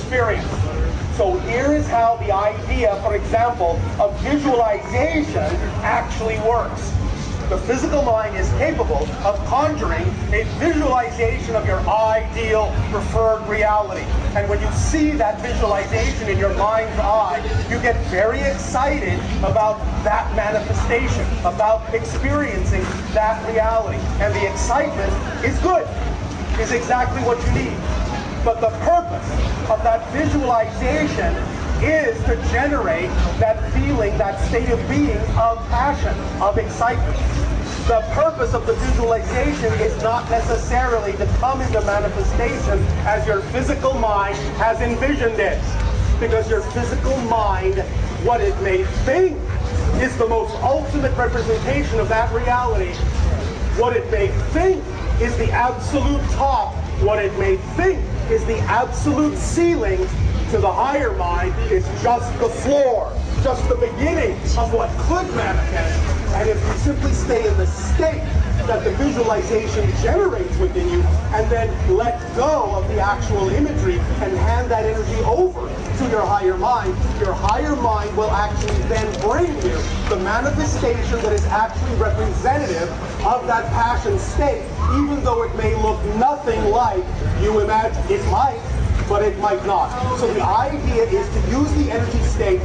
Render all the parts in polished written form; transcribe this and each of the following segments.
experience. So here is how the idea, for example, of visualization actually works. The physical mind is capable of conjuring a visualization of your ideal preferred reality. And when you see that visualization in your mind's eye, you get very excited about that manifestation, about experiencing that reality. And the excitement is good, is exactly what you need. But the purpose of that visualization is to generate that feeling, that state of being of passion, of excitement. The purpose of the visualization is not necessarily to come into manifestation as your physical mind has envisioned it. Because your physical mind, what it may think, is the most ultimate representation of that reality. What it may think is the absolute top. What it may think is the absolute ceiling. To the higher mind is just the floor, just the beginning of what could manifest. And if you simply stay in the state that the visualization generates within you, and then let go of the actual imagery and hand that energy over to your higher mind will actually then bring you the manifestation that is actually representative of that passion state, even though it may look nothing like you imagine. It might, but it might not. So the idea is to use the energy state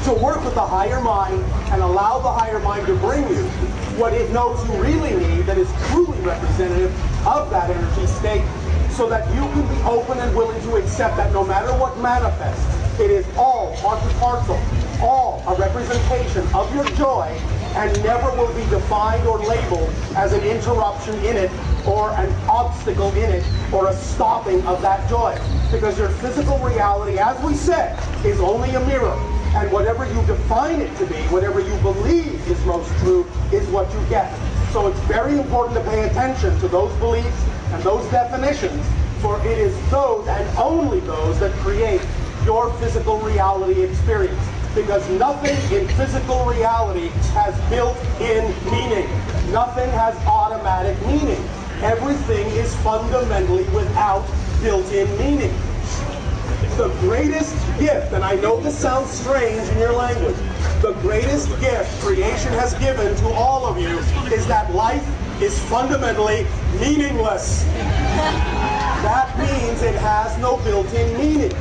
to work with the higher mind and allow the higher mind to bring you what it knows you really need that is truly representative of that energy state, so that you can be open and willing to accept that no matter what manifests, it is all part and parcel, all a representation of your joy, and never will be defined or labeled as an interruption in it, or an obstacle in it, or a stopping of that joy. Because your physical reality, as we said, is only a mirror. And whatever you define it to be, whatever you believe is most true, is what you get. So it's very important to pay attention to those beliefs and those definitions, for it is those and only those that create your physical reality experience. Because nothing in physical reality has built-in meaning. Nothing has automatic meaning. Everything is fundamentally without built-in meaning. The greatest gift, and I know this sounds strange in your language, the greatest gift creation has given to all of you is that life is fundamentally meaningless. That means it has no built-in meaning.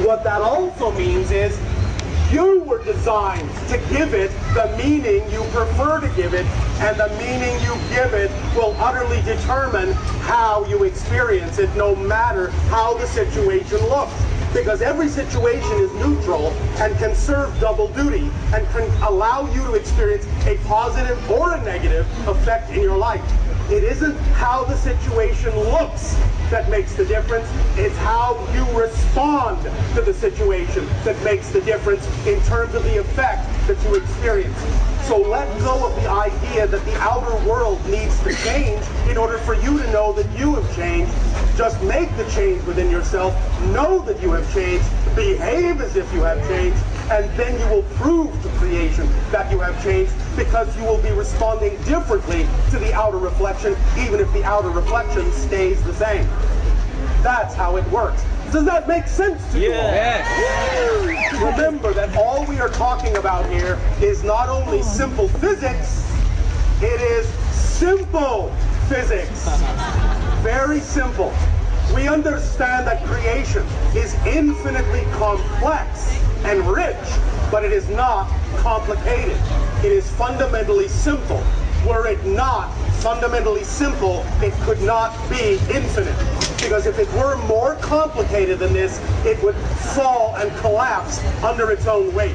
What that also means is you were designed to give it the meaning you prefer to give it, and the meaning you give it will utterly determine how you experience it, no matter how the situation looks. Because every situation is neutral and can serve double duty and can allow you to experience a positive or a negative effect in your life. It isn't how the situation looks that makes the difference. It's how you respond to the situation that makes the difference in terms of the effect that you experience. So let go of the idea that the outer world needs to change in order for you to know that you have changed. Just make the change within yourself, know that you have changed, behave as if you have changed, and then you will prove to creation that you have changed, because you will be responding differently to the outer reflection, even if the outer reflection stays the same. That's how it works. Does that make sense to you all? Yes. Remember that all we are talking about here is not only simple physics, it is simple physics. Very simple. We understand that creation is infinitely complex and rich, but it is not complicated. It is fundamentally simple. Were it not fundamentally simple, it could not be infinite. Because if it were more complicated than this, it would fall and collapse under its own weight.